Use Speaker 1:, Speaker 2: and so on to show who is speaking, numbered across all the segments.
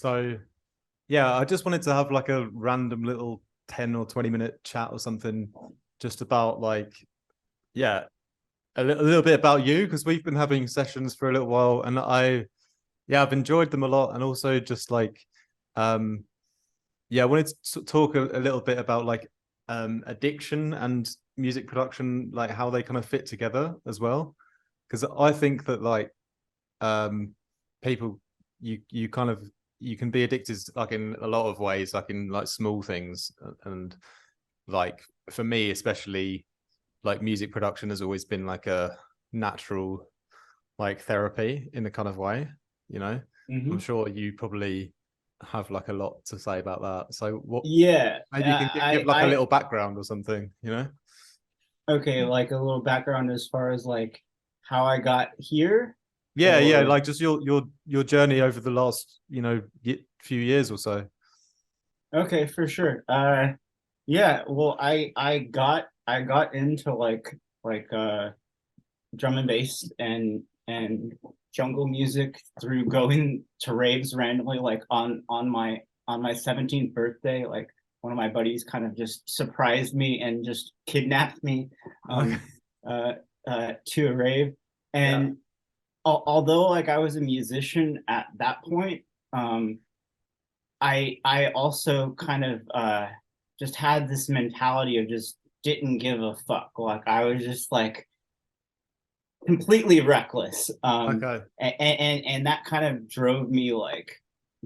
Speaker 1: So yeah, I just wanted to have like a random little 10 or 20 minute chat or something just about like, yeah, a little bit about you because we've been having sessions for a little while and yeah, I've enjoyed them a lot. And also just like, um, yeah, I wanted to talk a little bit about like addiction and music production, like how they kind of fit together as well. Because I think that like um people you kind of you can be addicted like in a lot of ways, like in like small things. And like for me especially, like music production has always been like a natural like therapy in a kind of way, you know. I'm
Speaker 2: Hmm.
Speaker 1: sure you probably have like a lot to say about that. So what,
Speaker 2: Yeah,
Speaker 1: maybe you can give like a little background or something, you know.
Speaker 2: okay, like a little background as far as like how I got here,
Speaker 1: Yeah,
Speaker 2: or
Speaker 1: like just your journey over the last, you know, few years or so.
Speaker 2: okay, for sure. Yeah, well, I got into like drum and bass and jungle music through going to raves randomly, like on my 17th birthday. Like one of my buddies kind of just surprised me and just kidnapped me
Speaker 1: Okay.
Speaker 2: um uh to a rave.
Speaker 1: Yeah.
Speaker 2: And although like I was a musician at that point, um I also kind of just had this mentality of just didn't give a fuck. Like I was just like completely reckless.
Speaker 1: Okay.
Speaker 2: And that kind of drove me like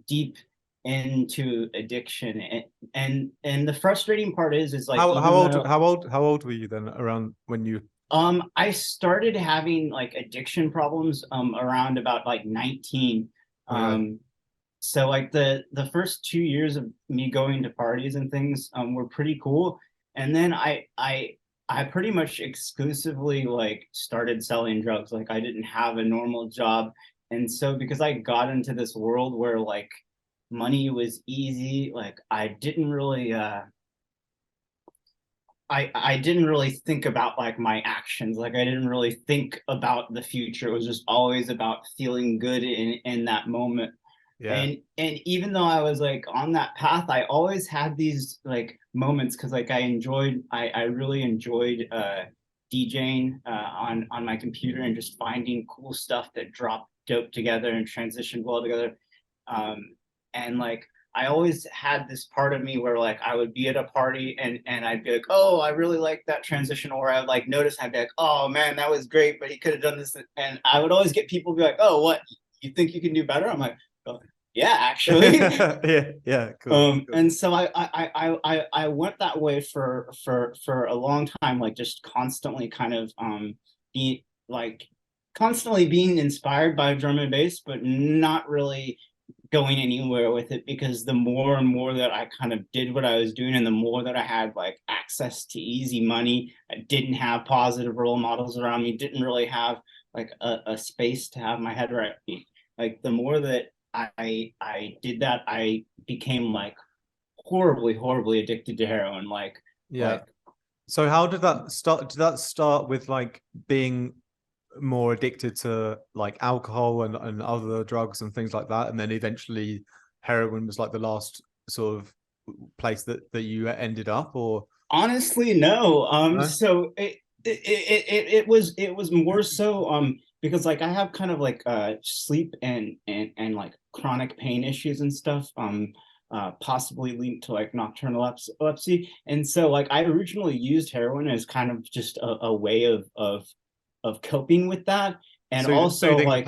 Speaker 2: deep into addiction. And the frustrating part is like
Speaker 1: How
Speaker 2: even
Speaker 1: old
Speaker 2: though
Speaker 1: how old were you then around when you?
Speaker 2: I started having like addiction problems around about like 19.
Speaker 1: Okay.
Speaker 2: Um so like the first 2 years of me going to parties and things were pretty cool. And then I pretty much exclusively like started selling drugs. Like I didn't have a normal job. And so because I got into this world where like money was easy, like I didn't really think about like my actions. Like I didn't really think about the future. It was just always about feeling good in that moment.
Speaker 1: Yeah.
Speaker 2: And even though I was like on that path, I always had these like moments because like I really enjoyed DJing on my computer and just finding cool stuff that dropped dope together and transitioned well together. And like I always had this part of me where like I would be at a party and I'd be like, oh, I really like that transition, or I would like notice I'd be like, oh man, that was great, but he could have done this. And I would always get people be like, oh, what, you think you can do better? I'm like, oh, yeah, actually.
Speaker 1: Yeah, yeah, cool, cool.
Speaker 2: And so I went that way for a long time, like just constantly kind of be like constantly being inspired by drum and bass, but not really going anywhere with it, because the more and more that I kind of did what I was doing and the more that I had like access to easy money, I didn't have positive role models around me, didn't really have like a space to have my head right. Like the more that I did that, I became like horribly addicted to heroin.
Speaker 1: Yeah.
Speaker 2: Like
Speaker 1: So how did that start? Did that start with like being more addicted to like alcohol and other drugs and things like that, and then eventually heroin was like the last sort of place that you ended up, or
Speaker 2: honestly, no.
Speaker 1: no?
Speaker 2: So it was more so because like I have kind of like sleep and like chronic pain issues and stuff, possibly linked to like nocturnal epilepsy. And so like I originally used heroin as kind of just a way of coping with that. And also like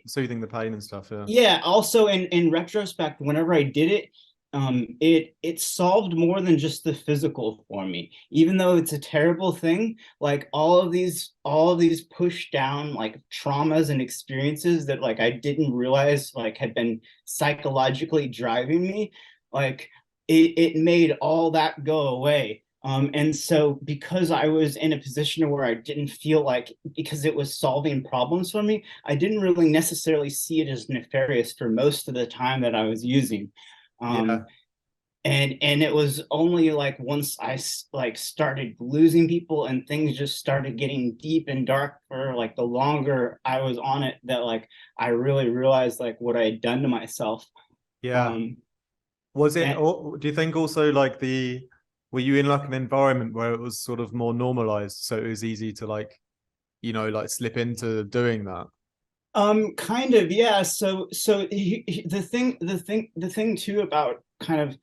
Speaker 1: Soothing the pain and stuff. Yeah.
Speaker 2: yeah, also in retrospect, whenever I did it, it solved more than just the physical for me. Even though it's a terrible thing, like all of these push down like traumas and experiences that like I didn't realize like had been psychologically driving me, like it made all that go away. And so because I was in a position where I didn't feel like, because it was solving problems for me, I didn't really necessarily see it as nefarious for most of the time that I was using. Um,
Speaker 1: Yeah.
Speaker 2: and it was only like once I like started losing people and things just started getting deep and dark for like the longer I was on it, that like I really realized like what I had done to myself.
Speaker 1: Yeah.
Speaker 2: Um,
Speaker 1: Was it,
Speaker 2: and
Speaker 1: or do you think also like were you in like an environment where it was sort of more normalized, so it was easy to like, like slip into doing that?
Speaker 2: Kind of, yeah. So the thing too about kind of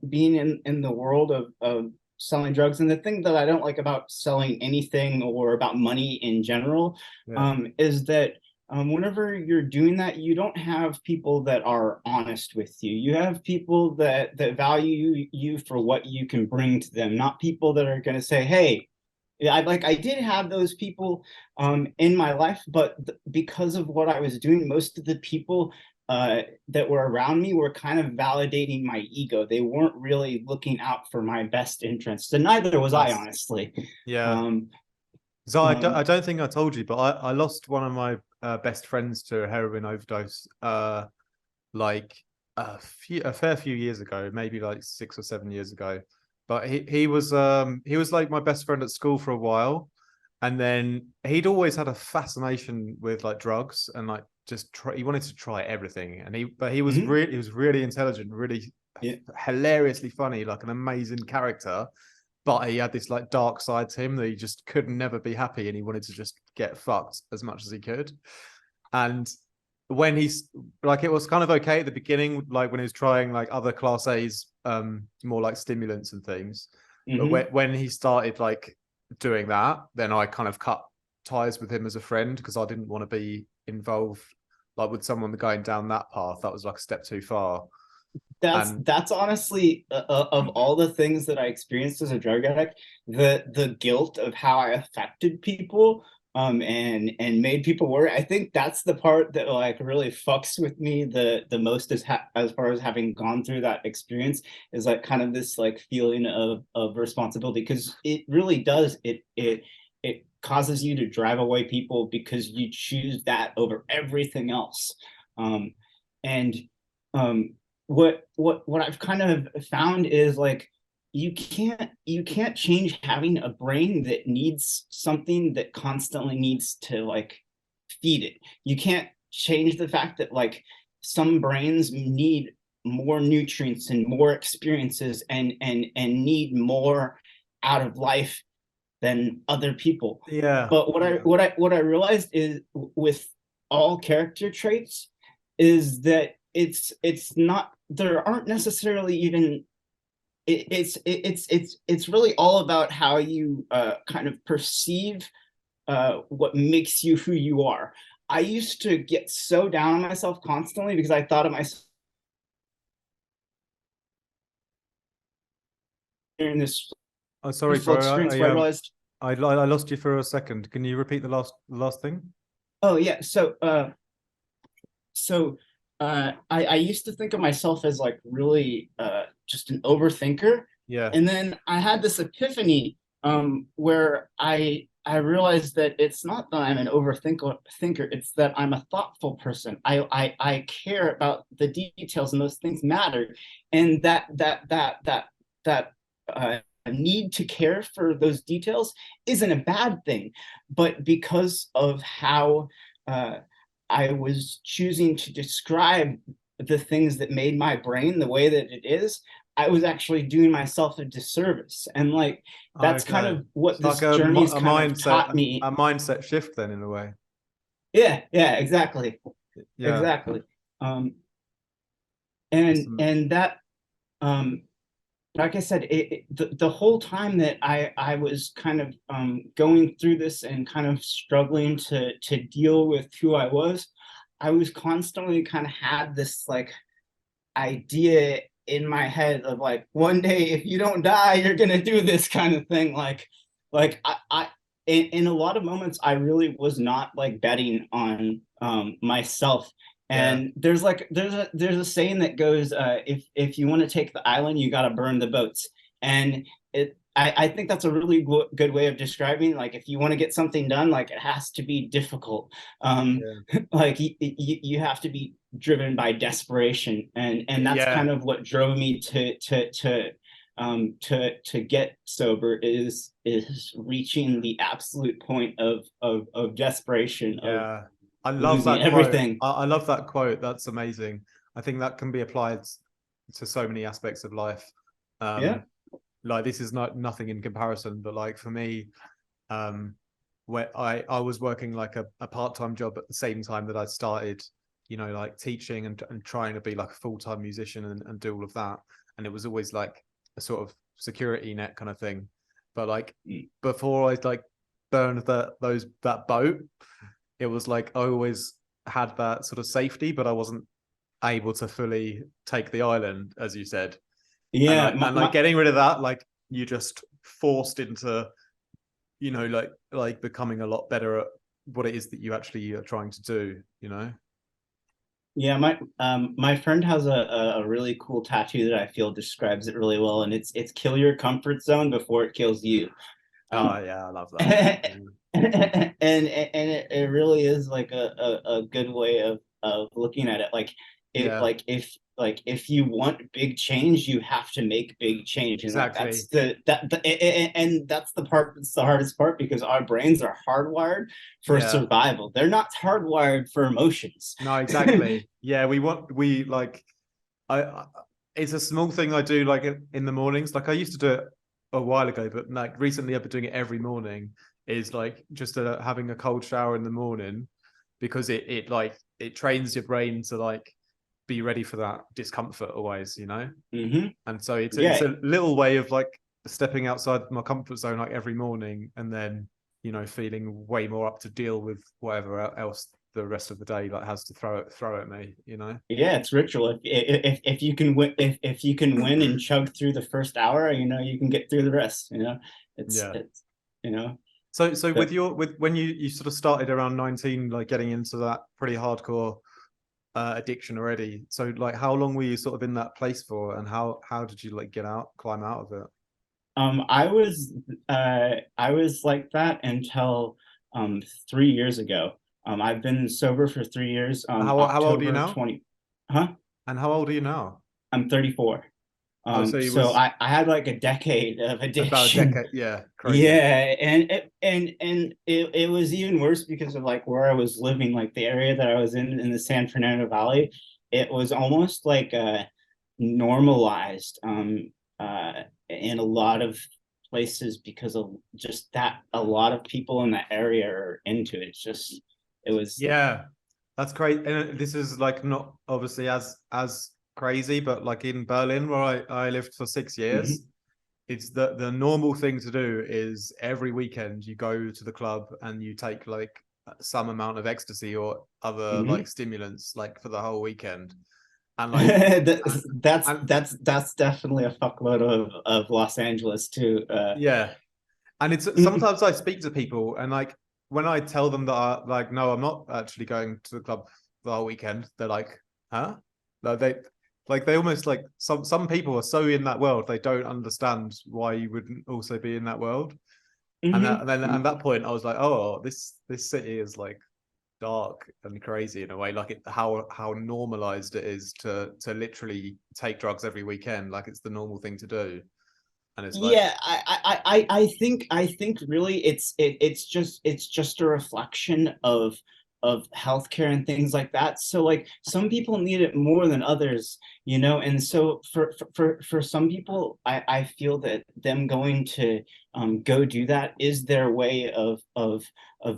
Speaker 2: being in the world of selling drugs, and the thing that I don't like about selling anything or about money in general,
Speaker 1: Yeah.
Speaker 2: is that whenever you're doing that, you don't have people that are honest with you. You have people that value you for what you can bring to them, not people that are going to say, "Hey." Yeah, I did have those people in my life, but because of what I was doing, most of the people that were around me were kind of validating my ego. They weren't really looking out for my best interests, and neither was I,
Speaker 1: That's
Speaker 2: honestly.
Speaker 1: yeah.
Speaker 2: Um,
Speaker 1: So I
Speaker 2: um,
Speaker 1: don't think I told you, but I lost one of my best friends to a heroin overdose like a fair few years ago, maybe like 6 or 7 years ago. But he was like my best friend at school for a while, and then he'd always had a fascination with like drugs and like he wanted to try everything. And
Speaker 2: mhm,
Speaker 1: he was really intelligent, really
Speaker 2: yeah,
Speaker 1: hilariously funny, like an amazing character. But he had this like dark side to him that he just could never be happy, and he wanted to just get fucked as much as he could. And when he's like, it was kind of okay at the beginning, like when he was trying like other class A's, more like stimulants and things. But
Speaker 2: mhm.
Speaker 1: when he started like doing that, then I kind of cut ties with him as a friend because I didn't want to be involved like with someone going down that path. That was like a step too far. And
Speaker 2: That's honestly, of all the things that I experienced as a drug addict, the guilt of how I affected people, and made people worry. I think that's the part that like really fucks with me the most, as far as having gone through that experience, is like kind of this like feeling of responsibility, because it really does, it causes you to drive away people because you choose that over everything else. And um what I've kind of found is like, you can't change having a brain that needs something that constantly needs to like feed it. You can't change the fact that like some brains need more nutrients and more experiences, and need more out of life than other people.
Speaker 1: yeah,
Speaker 2: But
Speaker 1: yeah,
Speaker 2: what I realized is, with all character traits, is that it's not, there aren't necessarily even, it's really all about how you kind of perceive what makes you who you are. I used to get so down on myself constantly because I thought of myself in this
Speaker 1: oh sorry
Speaker 2: wonderful
Speaker 1: bro,
Speaker 2: experience where I realized,
Speaker 1: I lost you for a second. Can you repeat the last thing?
Speaker 2: oh yeah, so I used to think of myself as like really just an overthinker.
Speaker 1: Yeah.
Speaker 2: And then I had this epiphany where I realized that it's not that I'm an overthinker, it's that I'm a thoughtful person. I care about the details, and those things matter. And that need to care for those details isn't a bad thing. But because of how uh, I was choosing to describe the things that made my brain the way that it is, I was actually doing myself a disservice. And like, that's kind
Speaker 1: Okay.
Speaker 2: of what
Speaker 1: It's like
Speaker 2: this journey's
Speaker 1: a
Speaker 2: kind of taught me.
Speaker 1: mindset shift then in a way.
Speaker 2: Yeah, yeah, exactly.
Speaker 1: Yeah.
Speaker 2: Exactly. Um,
Speaker 1: That's
Speaker 2: and that, um, like I said, the whole time that I was kind of going through this and kind of struggling to deal with who I was constantly kind of had this like idea in my head of like, one day if you don't die, you're gonna do this kind of thing. Like I in a lot of moments I really was not like betting on myself.
Speaker 1: yeah.
Speaker 2: And there's a saying that goes, if you want to take the island, you got to burn the boats. And I think that's a really good way of describing, like, if you want to get something done, like, it has to be difficult.
Speaker 1: Yeah.
Speaker 2: Like you have to be driven by desperation, and that's
Speaker 1: Yeah.
Speaker 2: kind of what drove me to get sober, is reaching the absolute point of desperation, of
Speaker 1: Yeah. I love
Speaker 2: losing
Speaker 1: that quote.
Speaker 2: everything.
Speaker 1: I love that quote. That's amazing. I think that can be applied to so many aspects of life.
Speaker 2: Yeah.
Speaker 1: Like this is nothing in comparison, but like for me, where I was working like a part-time job at the same time that I started, you know, like teaching and trying to be like a full-time musician and do all of that. And it was always like a sort of security net kind of thing. But like before I like burned that boat, it was like I always had that sort of safety, but I wasn't able to fully take the island, as you said. And
Speaker 2: Yeah,
Speaker 1: like getting rid of that, like you just forced into, you know, like becoming a lot better at what it is that you actually are trying to do, you know.
Speaker 2: yeah, my friend has a really cool tattoo that I feel describes it really well, and it's kill your comfort zone before it kills you.
Speaker 1: Oh yeah, I love that.
Speaker 2: And it really is like a good way of looking at it. Like it
Speaker 1: Yeah,
Speaker 2: like if you want big change, you have to make big change, and like
Speaker 1: exactly.
Speaker 2: and that's the part that's the hardest part, because our brains are hardwired for
Speaker 1: Yeah.
Speaker 2: survival. They're not hardwired for emotions.
Speaker 1: No, exactly. Yeah, we like I it's a small thing I do like in the mornings. Like I used to do it a while ago, but like recently I've been doing it every morning. Is like just having a cold shower in the morning, because it like it trains your brain to like be ready for that discomfort always, you know.
Speaker 2: Hmm.
Speaker 1: And so it's
Speaker 2: Yeah,
Speaker 1: a little way of like stepping outside my comfort zone like every morning, and then, you know, feeling way more up to deal with whatever else the rest of the day like has to throw at me, you know.
Speaker 2: yeah, it's ritual. If you can win, if you can win and chug through the first hour, you know, you can get through the rest. You know,
Speaker 1: Yeah.
Speaker 2: it's you know.
Speaker 1: So
Speaker 2: But
Speaker 1: with when you sort of started around 19, like getting into that pretty hardcore addiction already. So like how long were you sort of in that place for, and how did you like climb out of it?
Speaker 2: I was I was like that until 3 years ago. I've been sober for 3 years.
Speaker 1: How old are you
Speaker 2: October
Speaker 1: now?
Speaker 2: 20, huh?
Speaker 1: And how old are you now?
Speaker 2: I'm 34.
Speaker 1: Oh, so it
Speaker 2: So
Speaker 1: was
Speaker 2: I had like a decade of
Speaker 1: about a
Speaker 2: addiction.
Speaker 1: decade. Yeah, crazy.
Speaker 2: Yeah, and it was even worse because of like where I was living, like the area that I was in the San Fernando Valley. It was almost like normalized in a lot of places, because of just that a lot of people in that area are into it. It's just it was.
Speaker 1: Yeah, that's great. And this is like not obviously as crazy, but like in Berlin where I lived for 6 years,
Speaker 2: Mhm.
Speaker 1: it's the normal thing to do is every weekend you go to the club and you take like some amount of ecstasy or other like
Speaker 2: Mhm.
Speaker 1: stimulants like for the whole weekend. And like
Speaker 2: That's that's
Speaker 1: and
Speaker 2: that's that's definitely a fuckload of Los Angeles too.
Speaker 1: yeah. And it's sometimes I speak to people and like when I tell them that like no, I'm not actually going to the club the whole weekend, they're like, huh? No, they almost like some people are so in that world they don't understand why you wouldn't also be in that world. And then at that point I was like, oh, this city is like dark and crazy in a way, like how normalized it is to literally take drugs every weekend, like it's the normal thing to do. And it's like,
Speaker 2: Yeah, I think really it's just a reflection of healthcare and things like that. So like some people need it more than others, you know. And so for some people, I feel that them going to go do that is their way of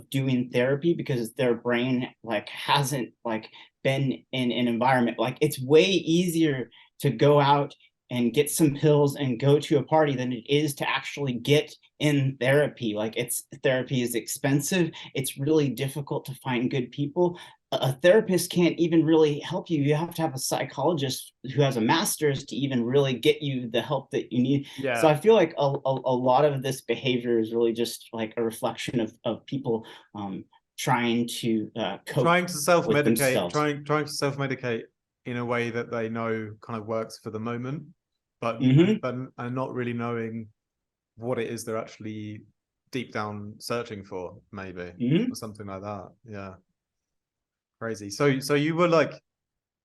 Speaker 2: doing therapy, because their brain like hasn't like been in an environment. Like it's way easier to go out and get some pills and go to a party than it is to actually get in therapy. Like it's therapy is expensive. It's really difficult to find good people. A therapist can't even really help you. You have to have a psychologist who has a master's to even really get you the help that you need. So
Speaker 1: yeah,
Speaker 2: I feel like a lot of this behavior is really just like a reflection of people trying to cope
Speaker 1: trying to
Speaker 2: with
Speaker 1: self-medicate,
Speaker 2: themselves.
Speaker 1: trying to self-medicate in a way that they know kind of works for the moment, but
Speaker 2: Mm-hmm.
Speaker 1: and not really knowing what it is they're actually deep down searching for, maybe,
Speaker 2: Mm-hmm.
Speaker 1: or something like that. Yeah, crazy. So you were like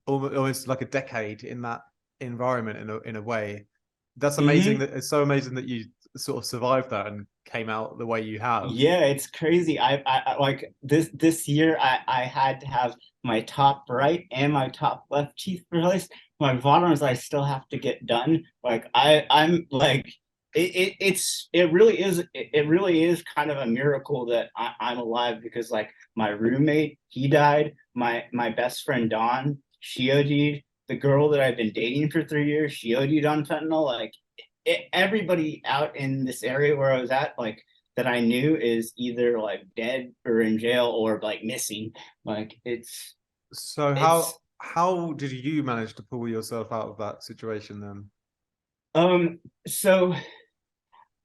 Speaker 1: almost like a decade in that environment in a way. That's amazing.
Speaker 2: Mm-hmm.
Speaker 1: That it's so amazing that you sort of survived that and came out the way you have.
Speaker 2: Yeah, it's crazy. I like this year I had to have my top right and my top left teeth replaced. My bottoms I still have to get done. Like I'm like it really is kind of a miracle that I'm alive, because like my roommate, he died. My best friend Dawn, she OD'd. The girl that I've been dating for 3 years, she OD'd on fentanyl. Like everybody out in this area where I was at, like that I knew, is either like dead or in jail or like missing. Like
Speaker 1: So
Speaker 2: it's
Speaker 1: how did you manage to pull yourself out of that situation then?
Speaker 2: so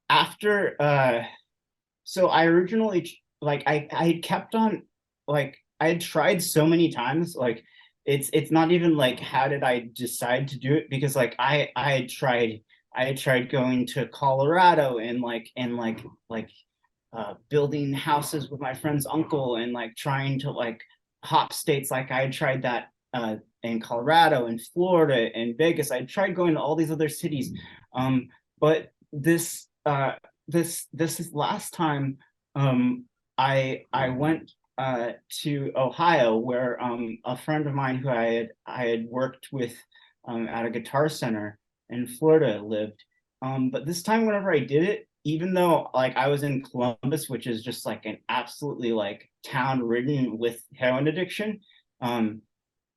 Speaker 2: after so I originally, like I had kept on, like I had tried so many times, like it's not even like how did I decide to do it, because like I had tried going to Colorado and building houses with my friend's uncle, and like trying to like hop states. Like I had tried that in Colorado and Florida and Vegas. I tried going to all these other cities, but this last time, I went to Ohio, where a friend of mine who I had worked with at a guitar center in Florida lived. But this time, whenever I did it, even though like I was in Columbus, which is just like an absolutely like town ridden with heroin addiction,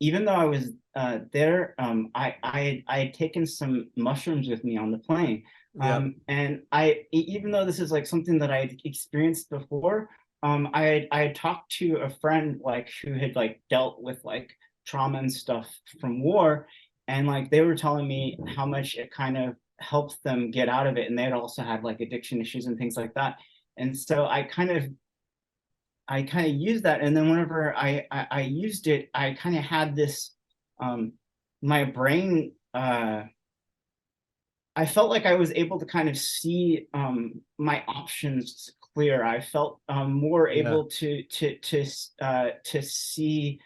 Speaker 2: even though I was there, I had taken some mushrooms with me on the plane.
Speaker 1: Yeah.
Speaker 2: And even though this is like something that I had experienced before, I had talked to a friend like who had like dealt with like trauma and stuff from war, and like they were telling me how much it kind of helped them get out of it, and they had also had like addiction issues and things like that. And so I kind of used that, and then whenever I used it, I kind of had this my brain, I felt like I was able to kind of see my options clear. I felt more
Speaker 1: Yeah.
Speaker 2: able to see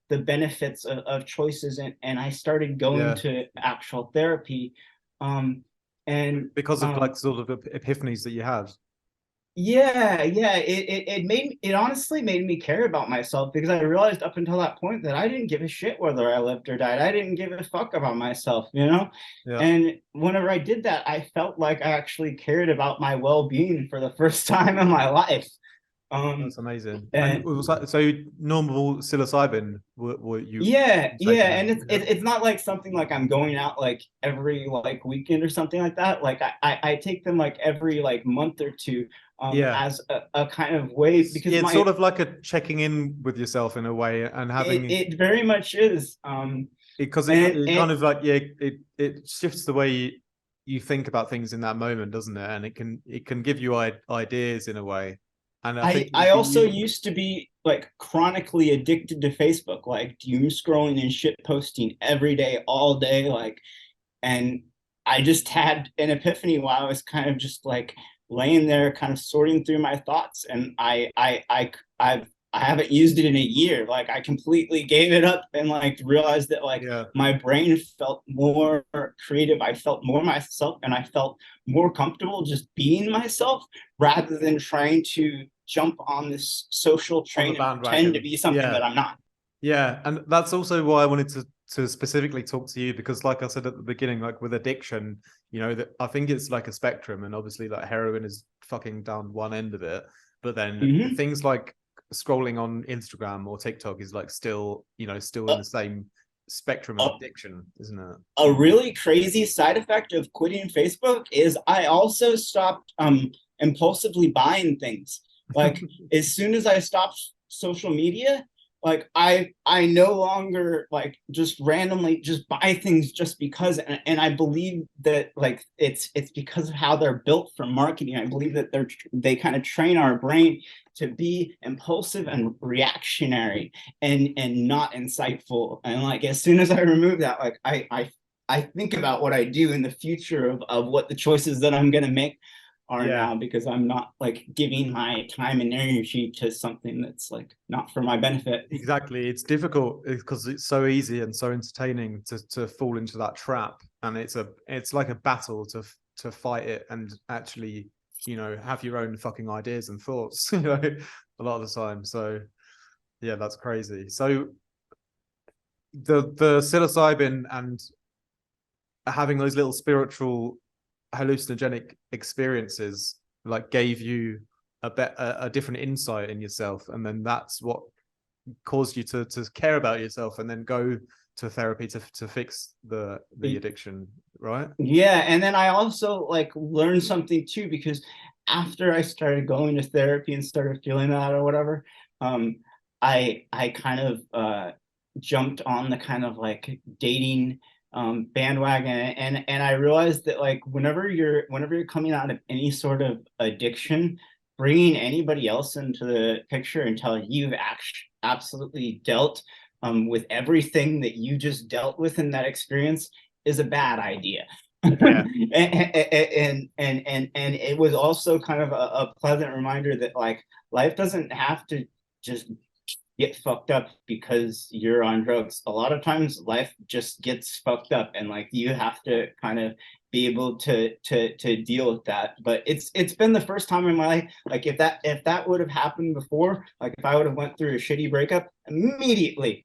Speaker 2: the benefits of choices, and I started going
Speaker 1: Yeah.
Speaker 2: to actual therapy, um, and
Speaker 1: Because of like sort of epiphanies that you had.
Speaker 2: yeah, it honestly made me care about myself, because I realized up until that point that I didn't give a shit whether I lived or died. I didn't give a fuck about myself, you know?
Speaker 1: Yeah.
Speaker 2: And whenever I did that, I felt like I actually cared about my well-being for the first time in my life.
Speaker 1: That's amazing. And
Speaker 2: And
Speaker 1: was that so normal psilocybin were you
Speaker 2: yeah,
Speaker 1: taking
Speaker 2: and
Speaker 1: then? Yeah.
Speaker 2: it's not like something like I'm going out like every like weekend or something like that. Like I take them like every like month or two,
Speaker 1: Yeah.
Speaker 2: as a kind of way, because
Speaker 1: Yeah, it's
Speaker 2: my
Speaker 1: sort of like a checking in with yourself in a way and having
Speaker 2: it very much is.
Speaker 1: because it kind
Speaker 2: And
Speaker 1: of like it shifts the way you think about things in that moment, doesn't it? And it can give you ideas in a way. And I think
Speaker 2: I also
Speaker 1: you
Speaker 2: used to be like chronically addicted to Facebook, like doom scrolling and shit posting every day, all day, like, and I just had an epiphany while I was kind of just like laying there, kind of sorting through my thoughts, and I haven't used it in a year. Like I completely gave it up, and like realized that like
Speaker 1: yeah.
Speaker 2: my brain felt more creative. I felt more myself, and I felt more comfortable just being myself, rather than trying to jump on this social
Speaker 1: On the
Speaker 2: train and pretend to
Speaker 1: bandwagon.
Speaker 2: be something
Speaker 1: Yeah.
Speaker 2: that I'm not.
Speaker 1: Yeah, and that's also why I wanted to specifically talk to you because, like I said at the beginning, like with addiction, you know, that I think it's like a spectrum, and obviously, like heroin is fucking down one end of it, but then
Speaker 2: Mm-hmm.
Speaker 1: things like scrolling on Instagram or TikTok is like still, you know, still in the same spectrum of
Speaker 2: Uh,
Speaker 1: addiction, isn't it?
Speaker 2: a really crazy side effect of quitting Facebook is I also stopped impulsively buying things. Like as soon as I stopped social media, like I no longer like just randomly just buy things just because, and I believe that like it's because of how they're built for marketing. I believe that they kind of train our brain to be impulsive and reactionary, and not insightful. And like as soon as I remove that, like I think about what I do in the future of what the choices that I'm gonna make are
Speaker 1: Yeah,
Speaker 2: now, because I'm not like giving my time and energy to something that's like not for my benefit.
Speaker 1: exactly. It's difficult because it's so easy and so entertaining to fall into that trap, and it's like a battle to fight it and actually, you know, have your own fucking ideas and thoughts, you know, a lot of the time. So yeah, that's crazy. So the psilocybin and having those little spiritual hallucinogenic experiences like gave you a different insight in yourself, and then that's what caused you to care about yourself and then go to therapy to fix the addiction, right?
Speaker 2: Yeah, and then I also like learned something too, because after I started going to therapy and started feeling that or whatever, I kind of jumped on the kind of like dating bandwagon, and I realized that like whenever you're coming out of any sort of addiction, bringing anybody else into the picture until you've absolutely dealt with everything that you just dealt with in that experience is a bad idea.
Speaker 1: Yeah.
Speaker 2: And it was also kind of a pleasant reminder that like life doesn't have to just get fucked up because you're on drugs. A lot of times life just gets fucked up, and like you have to kind of be able to deal with that. But it's been the first time in my life, like if that would have happened before, like if I would have went through a shitty breakup, immediately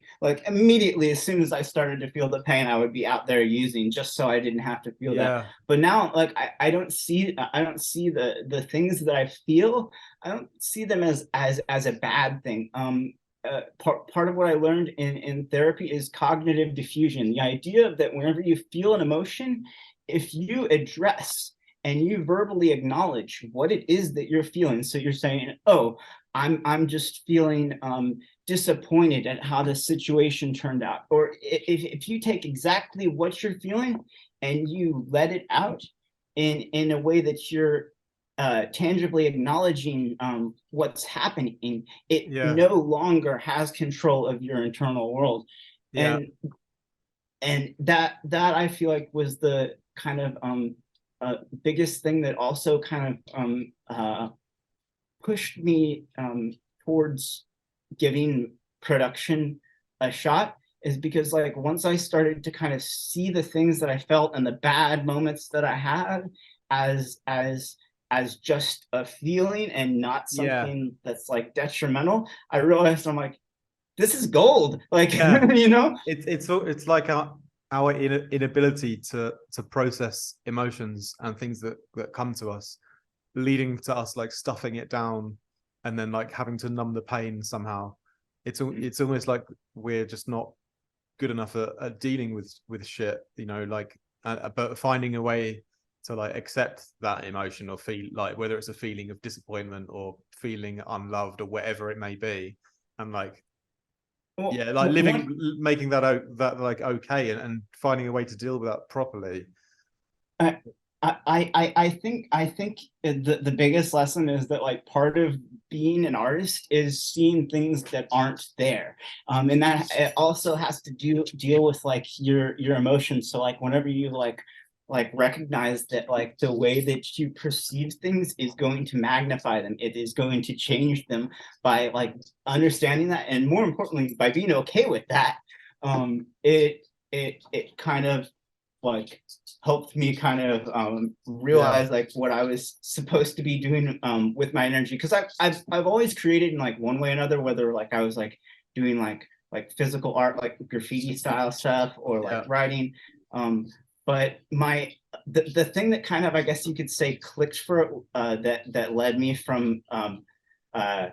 Speaker 2: as soon as I started to feel the pain, I would be out there using just so I didn't have to feel that. But now like I don't see the things that I feel, I don't see them as a bad thing. Part of what I learned in therapy is cognitive diffusion. The idea that whenever you feel an emotion, if you address and you verbally acknowledge what it is that you're feeling, so you're saying, oh, I'm just feeling disappointed at how the situation turned out, or if you take exactly what you're feeling and you let it out in a way that you're tangibly acknowledging what's happening, it no longer has control of your internal world. And that I feel like was the kind of biggest thing that also kind of pushed me towards giving production a shot, is because like once I started to kind of see the things that I felt and the bad moments that I had as just a feeling and not something that's like detrimental, I realized I'm like, this is gold. Like, you know,
Speaker 1: it's like our inability to process emotions and things that come to us, leading to us like stuffing it down and then like having to numb the pain somehow. It's almost like we're just not good enough at dealing with shit, you know, like but finding a way to like accept that emotion or feel like whether it's a feeling of disappointment or feeling unloved or whatever it may be, and like like making that like okay, and finding a way to deal with that properly.
Speaker 2: I think the biggest lesson is that like part of being an artist is seeing things that aren't there, and that it also has to deal with like your emotions. So like whenever you like recognize that like the way that you perceive things is going to magnify them, it is going to change them, by like understanding that, and more importantly by being okay with that, it kind of like helped me kind of realize like what I was supposed to be doing with my energy, because I've always created in like one way or another, whether like I was like doing like physical art, like graffiti style stuff, or like writing, but the thing that kind of, I guess you could say, clicked for that led me from kind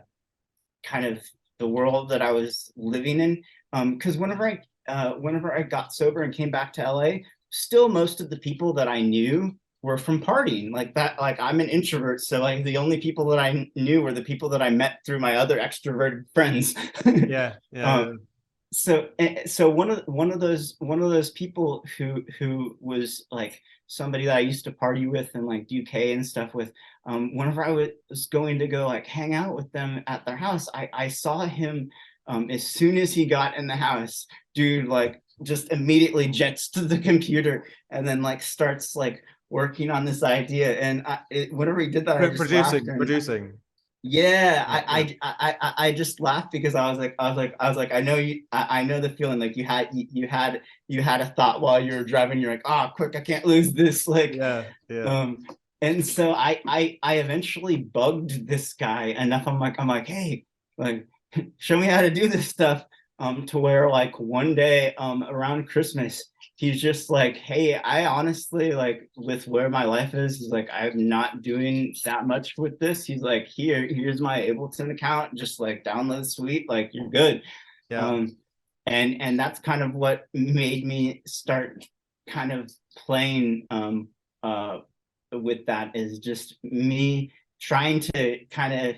Speaker 2: of the world that I was living in, because whenever I got sober and came back to LA, still most of the people that I knew were from partying. Like that, like I'm an introvert, so like the only people that I knew were the people that I met through my other extroverted friends. So one of those people who was like somebody that I used to party with and like do K and stuff with, whenever I was going to go like hang out with them at their house, I saw him as soon as he got in the house, dude, like just immediately jets to the computer and then like starts like working on this idea. And whenever he did that, I just
Speaker 1: producing
Speaker 2: Yeah,
Speaker 1: Yeah, yeah,
Speaker 2: I just laughed because I know I know the feeling. Like you had a thought while you were driving. You're like, oh, quick, I can't lose this. Like,
Speaker 1: yeah, yeah,
Speaker 2: um, and so I eventually bugged this guy enough. I'm like, hey, like, show me how to do this stuff. To where like one day around Christmas, he's just like, hey, I honestly, like, with where my life is, he's like, I'm not doing that much with this. He's like, here's my Ableton account, just like download the suite, like you're good.
Speaker 1: yeah,
Speaker 2: um and that's kind of what made me start kind of playing with that, is just me trying to kind of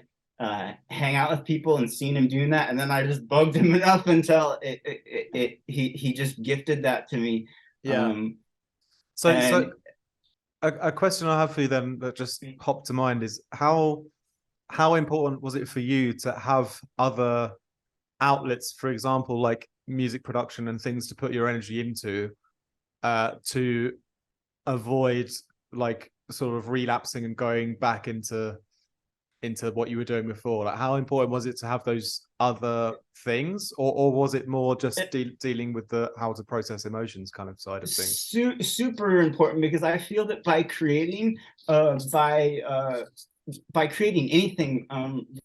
Speaker 2: hang out with people and seeing him doing that, and then I just bugged him enough until he just gifted that to me.
Speaker 1: yeah.
Speaker 2: um
Speaker 1: So
Speaker 2: and
Speaker 1: a question I have for you then that just popped to mind is how important was it for you to have other outlets, for example, like music production and things to put your energy into, to avoid like sort of relapsing and going back into what you were doing before? Like, how important was it to have those other things, or was it more just dealing with the how to process emotions kind of side of things?
Speaker 2: Super important, because I feel that uh, by uh, by creating anything,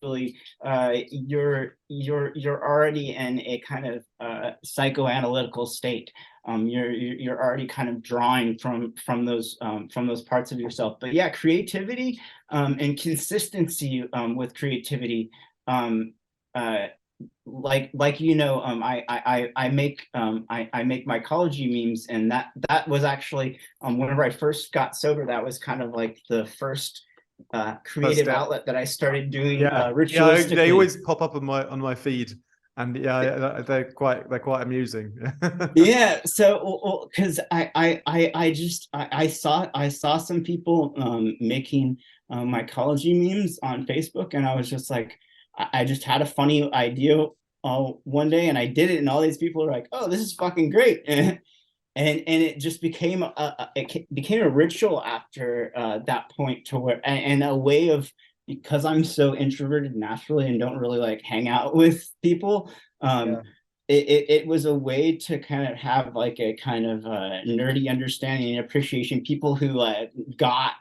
Speaker 2: really, you're already in a kind of psychoanalytical state. You're already kind of drawing from those parts of yourself. But yeah, creativity and consistency with creativity. Um, uh, I make mycology memes, and that was actually whenever I first got sober, that was kind of like the first
Speaker 1: First
Speaker 2: creative
Speaker 1: step.
Speaker 2: outlet that I started doing
Speaker 1: Yeah, yeah. They
Speaker 2: ritualistically.
Speaker 1: always pop up on my feed, and yeah, they're quite amusing.
Speaker 2: Yeah, so because I saw some people making mycology memes on Facebook, and I was just like, I just had a funny idea one day, and I did it, and all these people were like, "Oh, this is fucking great!" And it just became it became a ritual after that point, to where, and a way of, because I'm so introverted naturally and don't really like hang out with people. um
Speaker 1: Yeah,
Speaker 2: it was a way to kind of have like a kind of nerdy understanding and appreciation, people who got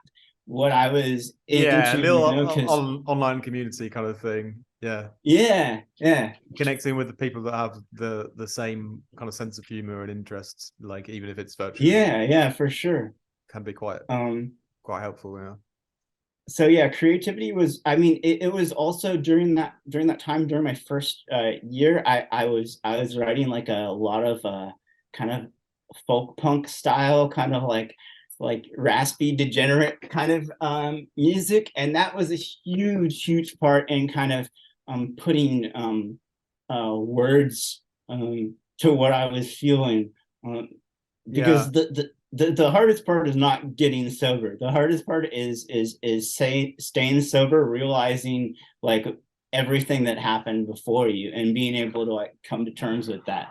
Speaker 2: what I was
Speaker 1: yeah, a
Speaker 2: into,
Speaker 1: little
Speaker 2: you know, because
Speaker 1: online community kind of thing. Yeah,
Speaker 2: yeah,
Speaker 1: connecting with the people that have the same kind of sense of humor and interests, like even if it's virtually,
Speaker 2: yeah, for sure.
Speaker 1: can be
Speaker 2: um
Speaker 1: quite helpful. Yeah,
Speaker 2: so yeah, creativity was, I mean, it was also during that time, during my first year, I was writing like a lot of kind of folk punk style, kind of like raspy degenerate kind of music, and that was a huge part in kind of putting words to what I was feeling.
Speaker 1: yeah,
Speaker 2: Because the hardest part is not getting sober. The hardest part is staying sober, realizing like everything that happened before you, and being able to like come to terms with that.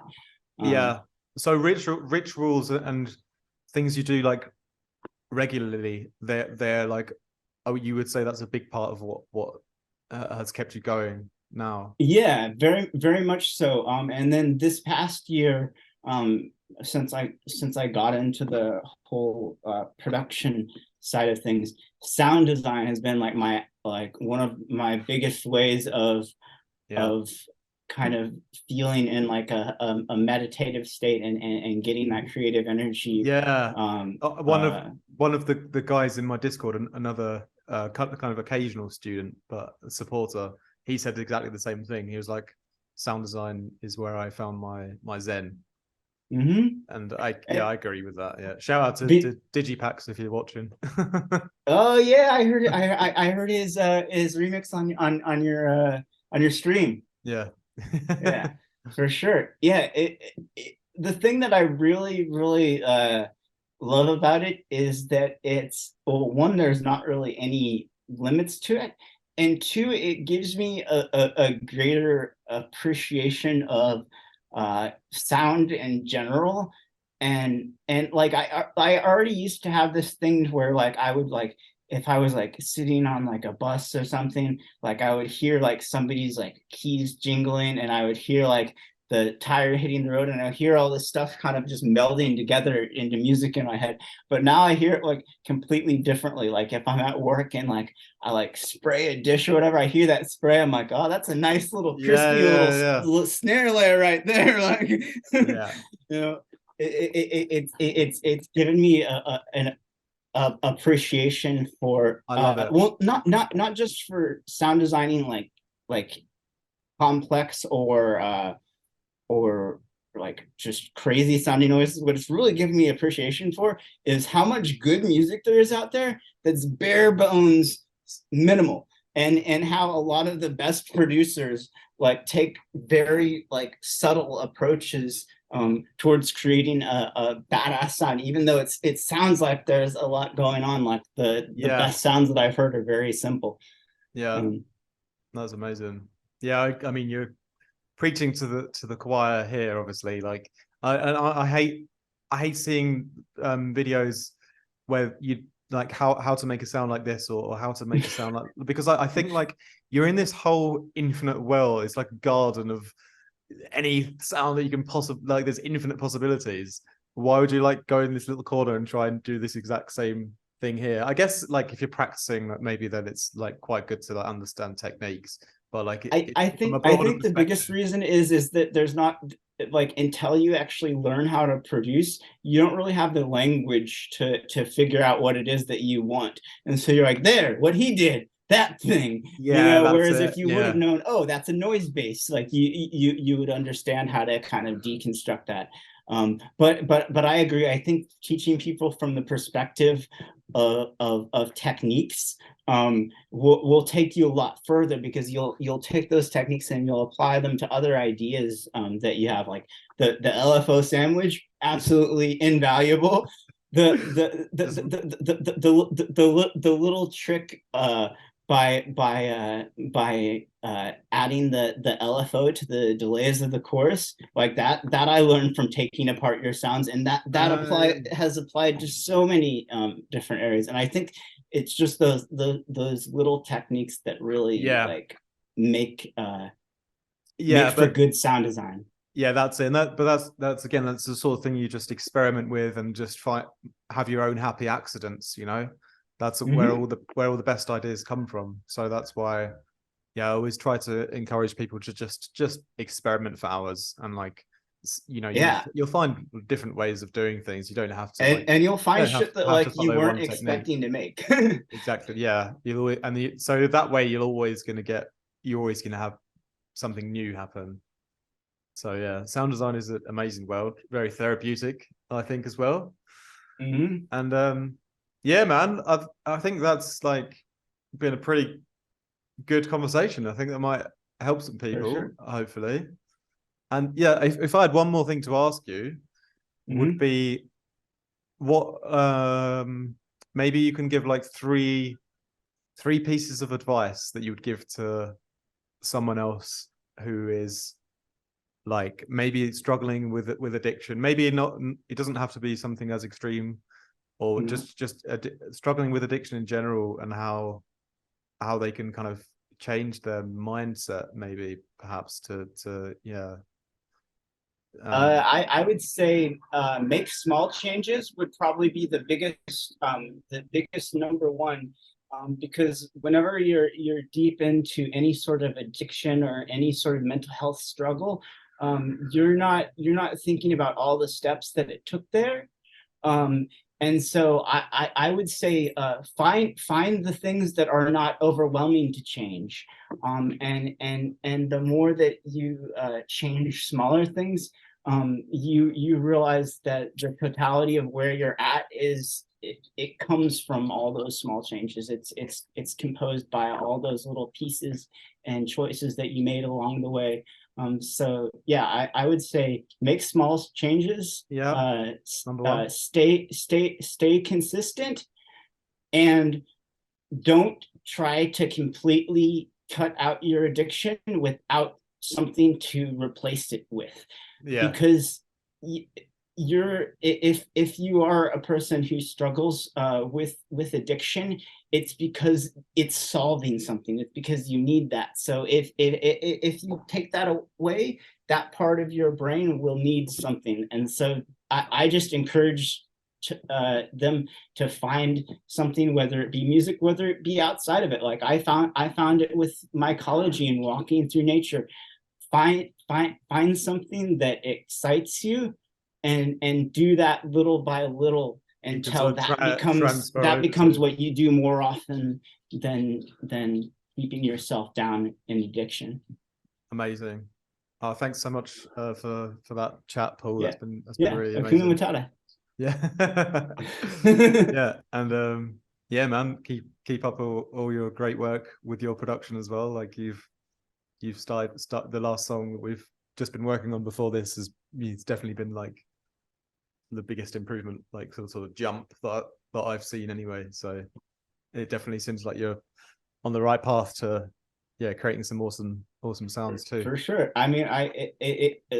Speaker 2: um
Speaker 1: yeah. So rituals and things you do like regularly, they're like, oh, you would say that's a big part of what has kept you going now.
Speaker 2: Yeah, very much so. And then this past year, since I got into the whole production side of things, sound design has been like my like one of my biggest ways
Speaker 1: Yeah,
Speaker 2: of kind of feeling in like a meditative state, and getting that creative energy.
Speaker 1: yeah.
Speaker 2: Um,
Speaker 1: One of
Speaker 2: uh,
Speaker 1: the guys in my Discord, another kind of occasional student but a supporter, he said exactly the same thing. He was like, sound design is where I found my zen.
Speaker 2: mhm.
Speaker 1: And
Speaker 2: Eh,
Speaker 1: I agree with that. Yeah, shout out
Speaker 2: be,
Speaker 1: to Digipax if you're watching.
Speaker 2: oh yeah, I heard it. I heard his remix on on your stream.
Speaker 1: Yeah.
Speaker 2: Yeah, for sure. Yeah, the thing that I really love about it is that it's, well, one, there's not really any limits to it, and two, it gives me a greater appreciation of sound in general. And like I already used to have this thing where like I would like if I was like sitting on like a bus or something, like I would hear like somebody's like keys jingling, and I would hear like the tire hitting the road, and I hear all this stuff kind of just melding together into music in my head. But now I hear it like completely differently. Like if I'm at work and like I like spray a dish or whatever, I hear that spray, I'm like, oh, that's a nice little
Speaker 1: Yeah,
Speaker 2: crispy
Speaker 1: yeah,
Speaker 2: little snare layer right there. Like,
Speaker 1: yeah.
Speaker 2: you know, it's given me an appreciation for
Speaker 1: I love it.
Speaker 2: well, not just for sound designing like complex or like just crazy sounding noises. What it's really given me appreciation for is how much good music there is out there that's bare bones minimal, and how a lot of the best producers like take very like subtle approaches towards creating a badass sound, even though it sounds like there's a lot going on. Like the
Speaker 1: Yeah,
Speaker 2: best sounds that I've heard are very simple.
Speaker 1: yeah.
Speaker 2: um,
Speaker 1: That's amazing. Yeah, I mean, you're preaching to the choir here, obviously. Like, I hate seeing videos where you like how to make a sound like this, or how to make a sound like, because I think like you're in this whole infinite world. It's like a garden of any sound that you can possibly, like, there's infinite possibilities. Why would you like go in this little corner and try and do this exact same thing here? I guess like if you're practicing, that maybe then it's like quite good to like understand techniques, but like from a
Speaker 2: I
Speaker 1: broader
Speaker 2: think the biggest
Speaker 1: perspective.
Speaker 2: reason is that there's not like, until you actually learn how to produce, you don't really have the language to figure out what it is that you want. And so you're like, there, what he did, that thing, you
Speaker 1: Yeah,
Speaker 2: know.
Speaker 1: that's
Speaker 2: Whereas
Speaker 1: it.
Speaker 2: if you would have
Speaker 1: Yeah,
Speaker 2: known, oh, that's a noise base, like you would understand how to kind of deconstruct that. But I agree. I think teaching people from the perspective of techniques will take you a lot further, because you'll take those techniques and you'll apply them to other ideas that you have, like the LFO sandwich, absolutely invaluable.
Speaker 1: just
Speaker 2: The little trick by adding the LFO to the delays of the chorus, like that I learned from taking apart your sounds, and that has applied to so many different areas. And I think it's just those little techniques that really
Speaker 1: yeah,
Speaker 2: like make
Speaker 1: yeah,
Speaker 2: make for
Speaker 1: but
Speaker 2: good sound design.
Speaker 1: yeah, that's it. And that's again, that's the sort of thing you just experiment with and just have your own happy accidents. That's
Speaker 2: Mm-hmm.
Speaker 1: where all the best ideas come from. So that's why, yeah, I always try to encourage people to just experiment for hours, and like, you'll
Speaker 2: Yeah,
Speaker 1: you'll find different ways of doing things. You don't have to like,
Speaker 2: and you'll
Speaker 1: you
Speaker 2: find
Speaker 1: don't
Speaker 2: shit that
Speaker 1: have to
Speaker 2: like you
Speaker 1: follow
Speaker 2: weren't
Speaker 1: one technique.
Speaker 2: expecting to make.
Speaker 1: Exactly. Yeah. So that way you're always gonna have something new happen. So yeah, sound design is an amazing world, very therapeutic, I think, as well.
Speaker 2: Mm-hmm.
Speaker 1: And yeah, man, I think that's like been a pretty good conversation. I think that might help some
Speaker 2: For
Speaker 1: people,
Speaker 2: sure.
Speaker 1: hopefully. And yeah, if I had one more thing to ask you, would
Speaker 2: Mm-hmm.
Speaker 1: be what maybe you can give like three pieces of advice that you would give to someone else who is like maybe struggling with addiction. Maybe not, it doesn't have to be something as extreme, or
Speaker 2: Mm-hmm.
Speaker 1: just struggling with addiction in general, and how they can kind of change their mindset, maybe perhaps to yeah.
Speaker 2: I would say make small changes would probably be the biggest number one, because whenever you're deep into any sort of addiction or any sort of mental health struggle, you're not thinking about all the steps that it took there. Um, and so I would say find the things that are not overwhelming to change, and the more that you change smaller things, you realize that the totality of where you're at it comes from all those small changes. It's composed by all those little pieces and choices that you made along the way. So yeah, I would say make small changes,
Speaker 1: Yeah, number one.
Speaker 2: stay consistent, and don't try to completely cut out your addiction without something to replace it with,
Speaker 1: Yeah,
Speaker 2: because if you are a person who struggles with addiction, it's because it's solving something. It's because you need that. So if you take that away, that part of your brain will need something. And so I just encourage them to find something, whether it be music, whether it be outside of it. Like I found it with mycology and walking through nature. Find something that excites you, and do that little by little until that becomes what you do more often than keeping yourself down in addiction.
Speaker 1: Amazing. Oh, thanks so much for that chat, Paul.
Speaker 2: Yeah.
Speaker 1: That's been really amazing.
Speaker 2: Hakuna Matata.
Speaker 1: Yeah. Yeah. And yeah, man, keep up all your great work with your production as well. Like you've started the last song that we've just been working on before this it's definitely been like the biggest improvement, like sort of jump that I've seen anyway. So it definitely seems like you're on the right path to creating some awesome sounds too.
Speaker 2: For sure. I mean,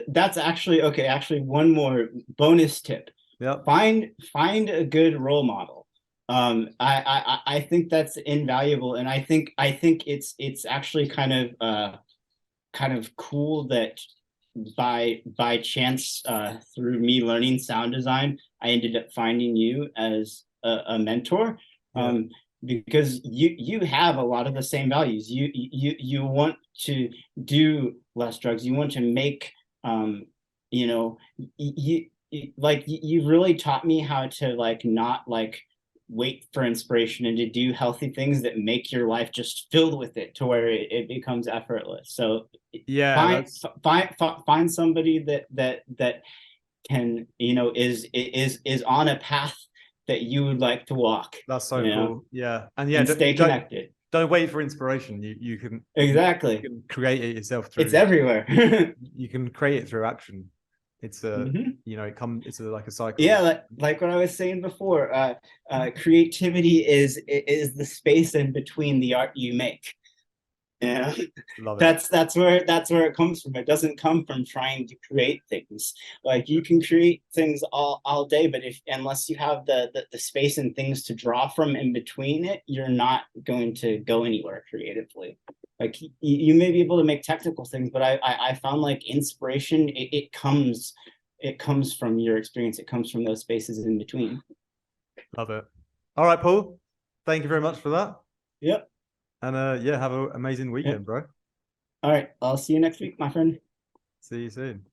Speaker 2: that's actually okay. Actually, one more bonus tip.
Speaker 1: Yeah.
Speaker 2: Find a good role model. I think that's invaluable, and I think it's actually kind of cool that by chance, through me learning sound design, I ended up finding you as a mentor.
Speaker 1: Yeah.
Speaker 2: Because you have a lot of the same values. You want to do less drugs. You want to make you've really taught me how to not wait for inspiration, and to do healthy things that make your life just filled with it, to where it becomes effortless. So
Speaker 1: yeah,
Speaker 2: find somebody that can, is on a path that you would like to walk.
Speaker 1: That's so cool. Yeah. And
Speaker 2: stay connected.
Speaker 1: Don't wait for inspiration. You can
Speaker 2: exactly
Speaker 1: you can create it yourself through.
Speaker 2: It's everywhere.
Speaker 1: You can create it through action. It's it's like a cycle.
Speaker 2: Yeah, like what I was saying before, creativity is the space in between the art you make. Yeah,
Speaker 1: love it.
Speaker 2: That's where it comes from. It doesn't come from trying to create things. Like you can create things all day, but unless you have the space and things to draw from in between it, you're not going to go anywhere creatively. Like you may be able to make technical things, but I found like inspiration, it comes from your experience. It comes from those spaces in between.
Speaker 1: Love it. All right, Paul. Thank you very much for that.
Speaker 2: Yep.
Speaker 1: And have an amazing weekend, bro.
Speaker 2: All right. I'll see you next week, my friend.
Speaker 1: See you soon.